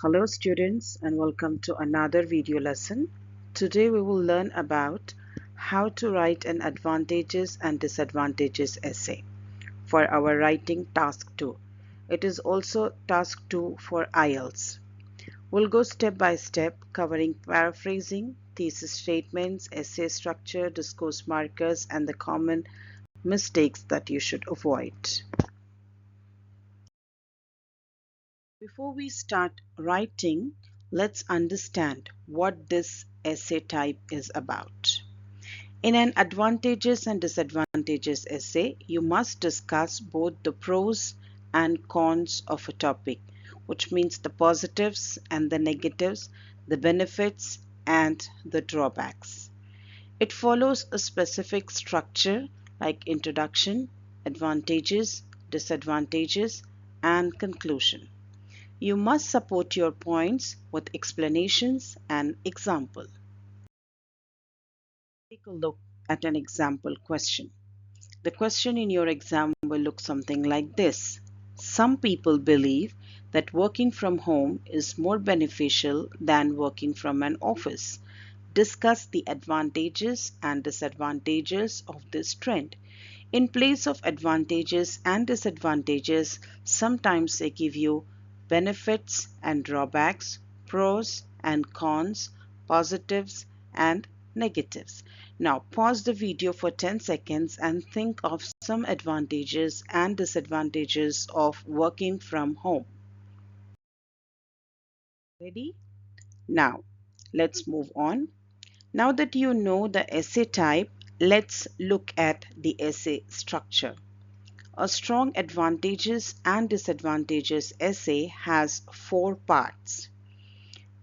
Hello students and welcome to another video lesson. Today we will learn about how to write an advantages and disadvantages essay for our writing task 2. It is also task 2 for IELTS. We'll go step by step covering paraphrasing, thesis statements, essay structure, discourse markers and the common mistakes that you should avoid. Before we start writing, let's understand what this essay type is about. In an advantages and disadvantages essay, you must discuss both the pros and cons of a topic, which means the positives and the negatives, the benefits and the drawbacks. It follows a specific structure like introduction, advantages, disadvantages, and conclusion. You must support your points with explanations and example. Take a look at an example question. The question in your exam will look something like this. Some people believe that working from home is more beneficial than working from an office. Discuss the advantages and disadvantages of this trend. In place of advantages and disadvantages, sometimes they give you benefits and drawbacks, pros and cons, positives and negatives. Now pause the video for 10 seconds and think of some advantages and disadvantages of working from home. Ready? Now let's move on. Now that you know the essay type, let's look at the essay structure. A strong advantages and disadvantages essay has 4 parts.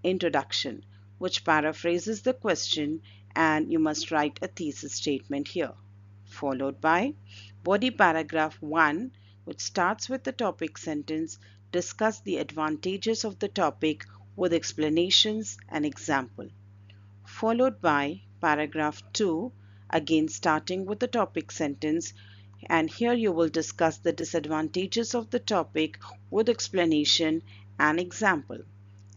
Introduction, which paraphrases the question, and you must write a thesis statement here. Followed by body paragraph 1, which starts with the topic sentence, discuss the advantages of the topic with explanations and example. Followed by paragraph 2, again starting with the topic sentence, and here you will discuss the disadvantages of the topic with explanation and example.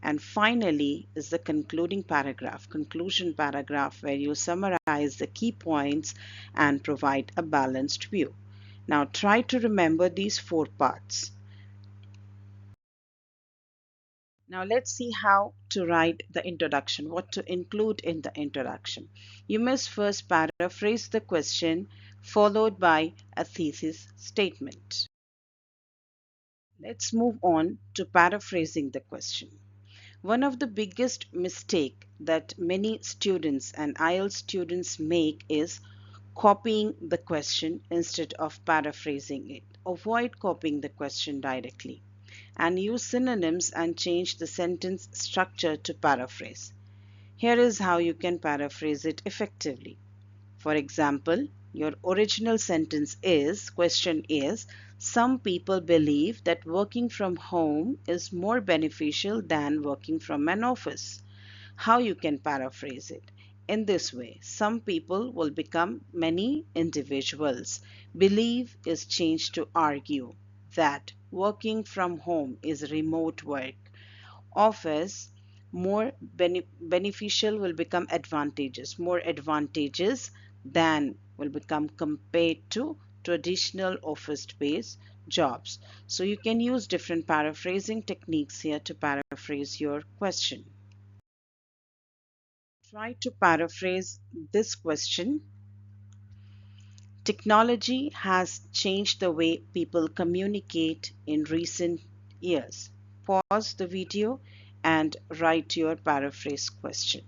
And finally is the concluding paragraph, conclusion paragraph, where you summarize the key points and provide a balanced view. Now try to remember these 4 parts. Now let's see how to write the introduction, what to include in the introduction. You must first paraphrase the question followed by a thesis statement. Let's move on to paraphrasing the question. One of the biggest mistake that many students and IELTS students make is copying the question instead of paraphrasing it. Avoid copying the question directly and use synonyms and change the sentence structure to paraphrase. Here is how you can paraphrase it effectively. For example, your original sentence is, question is, some people believe that working from home is more beneficial than working from an office. How you can paraphrase it? In this way, some people will become many individuals. Believe is changed to argue that working from home is remote work. Office, more beneficial will become advantages. More advantages than will become compared to traditional office-based jobs. So you can use different paraphrasing techniques here to paraphrase your question. Try to paraphrase this question. Technology has changed the way people communicate in recent years. Pause the video and write your paraphrase question.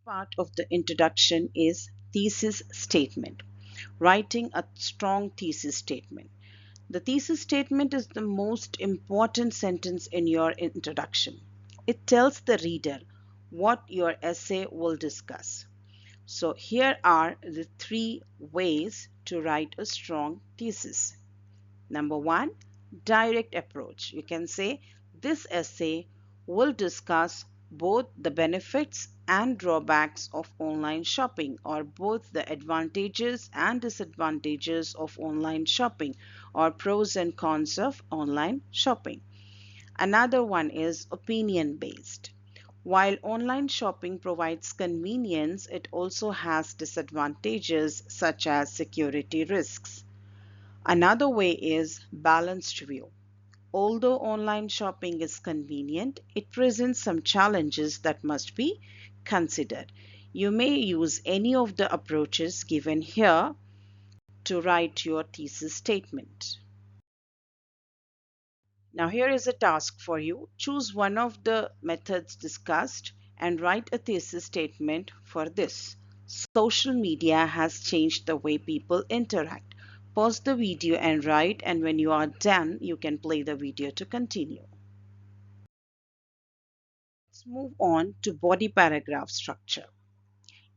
Part of the introduction is thesis statement. Writing a strong thesis statement. The thesis statement is the most important sentence in your introduction. It tells the reader what your essay will discuss. So here are the 3 ways to write a strong thesis. Number 1, direct approach. You can say this essay will discuss both the benefits and drawbacks of online shopping, or both the advantages and disadvantages of online shopping, or pros and cons of online shopping. Another one is opinion based. While online shopping provides convenience, it also has disadvantages such as security risks. Another way is balanced view. Although online shopping is convenient, it presents some challenges that must be considered. You may use any of the approaches given here to write your thesis statement. Now, here is a task for you. Choose one of the methods discussed and write a thesis statement for this. Social media has changed the way people interact. Pause the video and write, and when you are done, you can play the video to continue. Let's move on to body paragraph structure.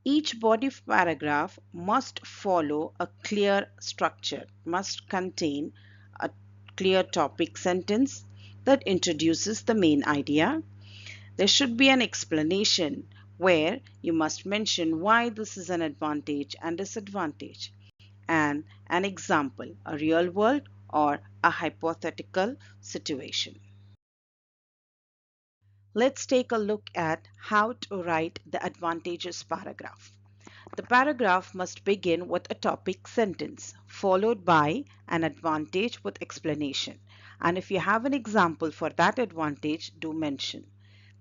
Each body paragraph must follow a clear structure, must contain a clear topic sentence that introduces the main idea. There should be an explanation where you must mention why this is an advantage and disadvantage, and an example, a real world or a hypothetical situation. Let's take a look at how to write the advantages paragraph. The paragraph must begin with a topic sentence, followed by an advantage with explanation. And if you have an example for that advantage, do mention.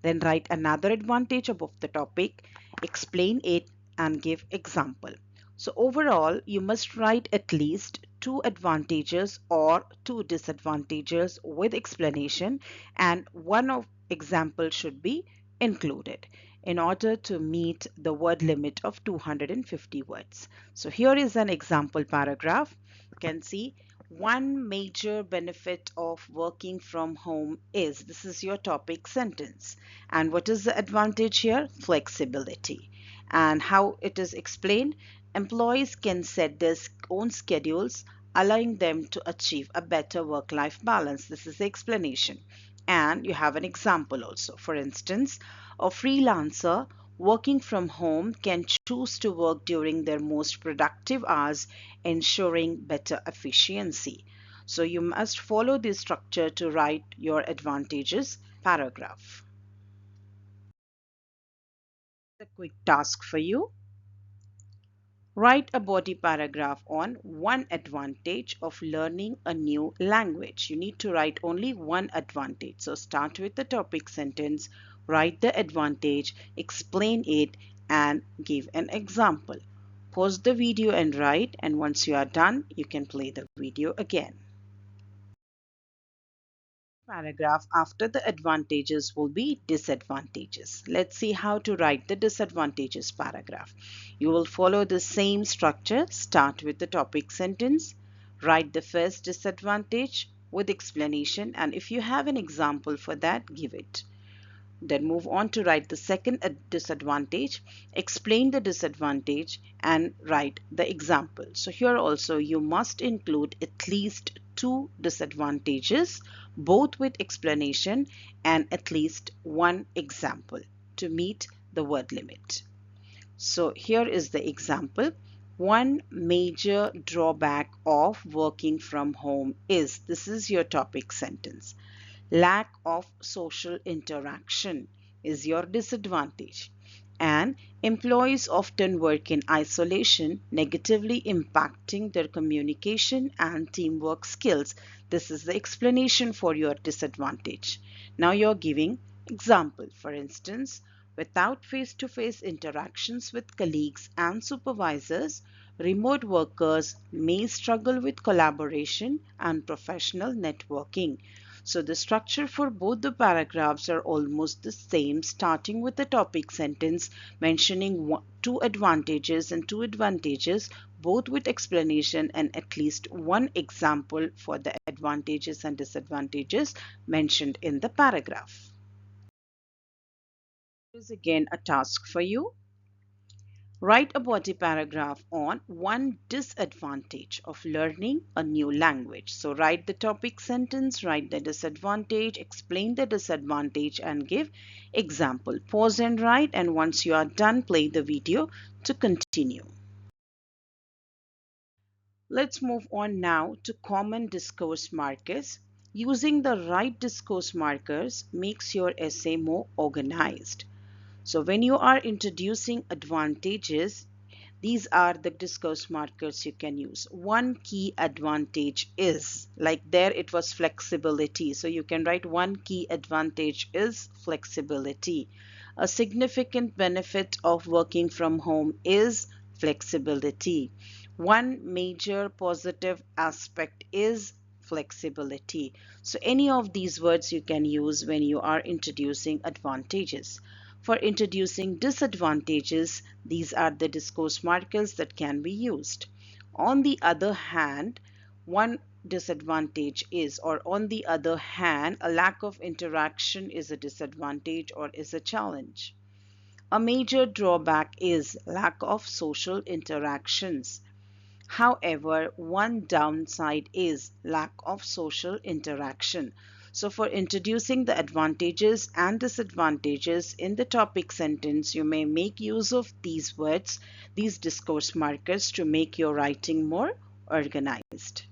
Then write another advantage above the topic, explain it, and give example. So overall, you must write at least two advantages or two disadvantages with explanation, and one of example should be included in order to meet the word limit of 250 words. So here is an example paragraph. You can see one major benefit of working from home is, this is your topic sentence. And what is the advantage here? Flexibility. And how it is explained? Employees can set their own schedules, allowing them to achieve a better work-life balance. This is the explanation. And you have an example also. For instance, a freelancer working from home can choose to work during their most productive hours, ensuring better efficiency. So you must follow this structure to write your advantages paragraph. A quick task for you. Write a body paragraph on one advantage of learning a new language. You need to write only one advantage. So start with the topic sentence, write the advantage, explain it, and give an example. Pause the video and write, and once you are done, you can play the video again. Paragraph after the advantages will be disadvantages. Let's see how to write the disadvantages paragraph. You will follow the same structure. Start with the topic sentence, write the first disadvantage with explanation, and if you have an example for that, give it. Then move on to write the second disadvantage, explain the disadvantage, and write the example. So here also you must include at least two disadvantages, both with explanation and at least one example to meet the word limit. So here is the example. One major drawback of working from home is, this is your topic sentence. Lack of social interaction is your disadvantage, and employees often work in isolation, negatively impacting their communication and teamwork skills. This is the explanation for your disadvantage. Now you're giving example. For instance, without face-to-face interactions with colleagues and supervisors, remote workers may struggle with collaboration and professional networking. So the structure for both the paragraphs are almost the same, starting with the topic sentence, mentioning two advantages and two advantages, both with explanation and at least one example for the advantages and disadvantages mentioned in the paragraph. Here is again a task for you. Write a body paragraph on one disadvantage of learning a new language. So write the topic sentence, write the disadvantage, explain the disadvantage and give example. Pause and write, and once you are done, play the video to continue. Let's move on now to common discourse markers. Using the right discourse markers makes your essay more organized. So when you are introducing advantages, these are the discourse markers you can use. One key advantage is, like there it was flexibility. So you can write one key advantage is flexibility. A significant benefit of working from home is flexibility. One major positive aspect is flexibility. So any of these words you can use when you are introducing advantages. For introducing disadvantages, these are the discourse markers that can be used. On the other hand, one disadvantage is, or on the other hand, a lack of interaction is a disadvantage or is a challenge. A major drawback is lack of social interactions. However, one downside is lack of social interaction. So for introducing the advantages and disadvantages in the topic sentence, you may make use of these words, these discourse markers, to make your writing more organized.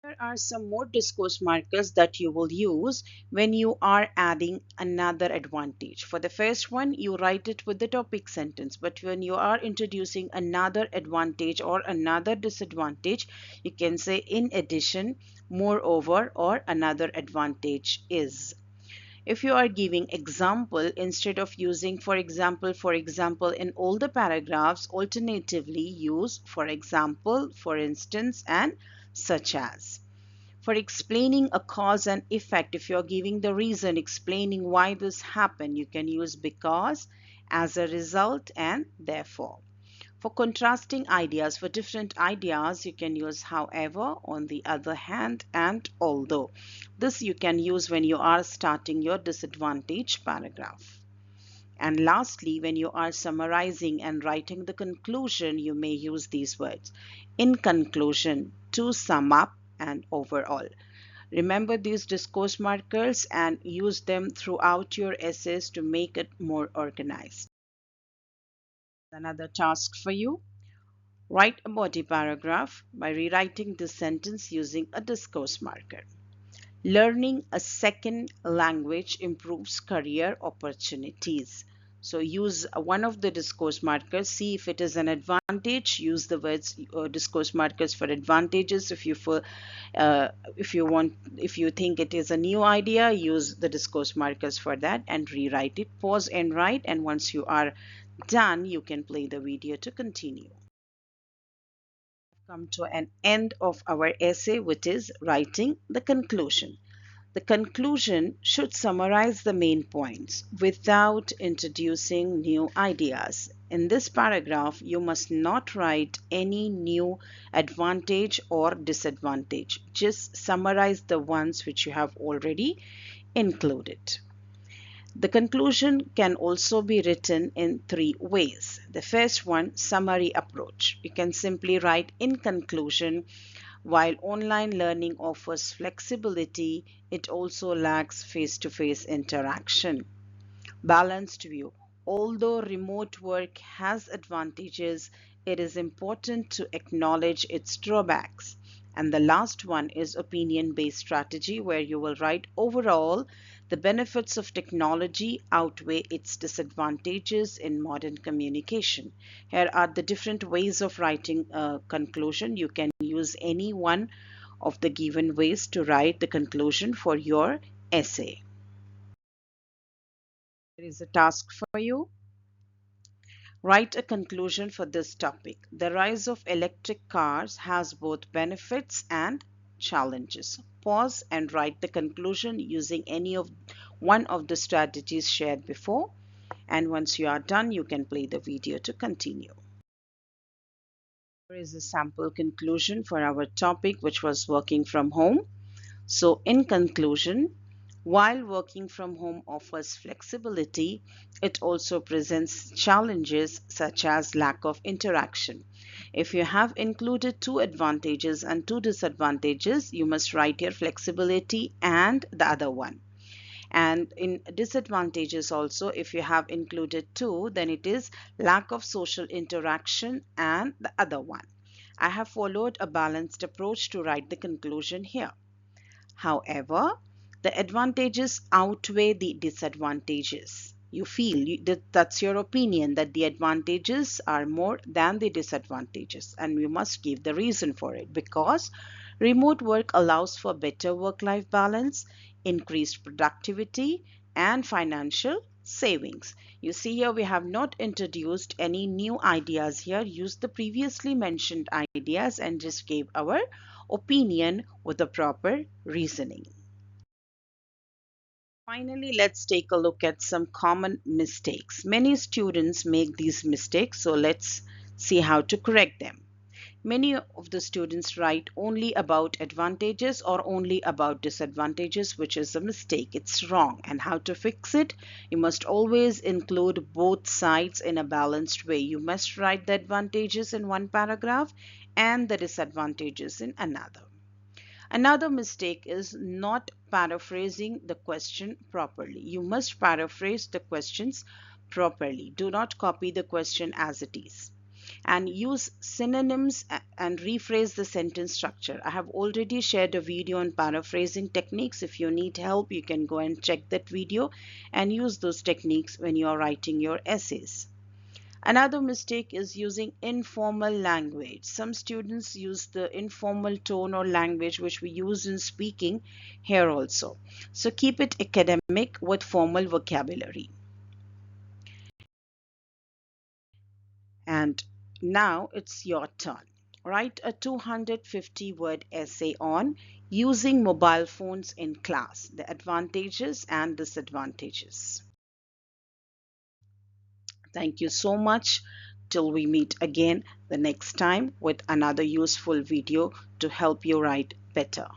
Here are some more discourse markers that you will use when you are adding another advantage. For the first one, you write it with the topic sentence, but when you are introducing another advantage or another disadvantage, you can say in addition, moreover, or another advantage is. If you are giving example, instead of using for example in all the paragraphs, alternatively use for example, for instance, and such as. For explaining a cause and effect, if you're giving the reason, explaining why this happened, you can use because, as a result, and therefore. For contrasting ideas, for different ideas, you can use however, on the other hand, and although. This you can use when you are starting your disadvantage paragraph. And lastly, when you are summarizing and writing the conclusion, you may use these words. In conclusion, to sum up, and overall. Remember these discourse markers and use them throughout your essays to make it more organized. Another task for you. Write a body paragraph by rewriting this sentence using a discourse marker. Learning a second language improves career opportunities. So use one of the discourse markers. See if it is an advantage. Use the words discourse markers for advantages. If you think it is a new idea, use the discourse markers for that and rewrite it. Pause and write. And once you are done, you can play the video to continue. Come to an end of our essay, which is writing the conclusion. The conclusion should summarize the main points without introducing new ideas. In this paragraph, you must not write any new advantage or disadvantage. Just summarize the ones which you have already included. The conclusion can also be written in three ways. The first one, summary approach. You can simply write in conclusion, while online learning offers flexibility, it also lacks face-to-face interaction. Balanced view. Although remote work has advantages, it is important to acknowledge its drawbacks. And the last one is opinion-based strategy, where you will write overall, the benefits of technology outweigh its disadvantages in modern communication. Here are the different ways of writing a conclusion. You can use any one of the given ways to write the conclusion for your essay. There is a task for you. Write a conclusion for this topic. The rise of electric cars has both benefits and challenges. Pause and write the conclusion using any of one of the strategies shared before. And once you are done, you can play the video to continue. Here is a sample conclusion for our topic, which was working from home. So in conclusion, While working from home offers flexibility, it also presents challenges such as lack of interaction. If you have included two advantages and two disadvantages, you must write your flexibility and the other one. And in disadvantages also, if you have included two, then it is lack of social interaction and the other one. I have followed a balanced approach to write the conclusion here. However, the advantages outweigh the disadvantages. You feel that's your opinion that the advantages are more than the disadvantages, and you must give the reason for it because remote work allows for better work-life balance, increased productivity, and financial savings. You see here we have not introduced any new ideas here, used the previously mentioned ideas and just gave our opinion with the proper reasoning. Finally, let's take a look at some common mistakes. Many students make these mistakes, so let's see how to correct them. Many of the students write only about advantages or only about disadvantages, which is a mistake. It's wrong. And how to fix it? You must always include both sides in a balanced way. You must write the advantages in one paragraph and the disadvantages in another. Another mistake is not paraphrasing the question properly. You must paraphrase the questions properly. Do not copy the question as it is. And use synonyms and rephrase the sentence structure. I have already shared a video on paraphrasing techniques. If you need help, you can go and check that video and use those techniques when you are writing your essays. Another mistake is using informal language. Some students use the informal tone or language which we use in speaking here also. So keep it academic with formal vocabulary. And now it's your turn. Write a 250-word essay on using mobile phones in class, the advantages and disadvantages. Thank you so much. Till we meet again the next time with another useful video to help you write better.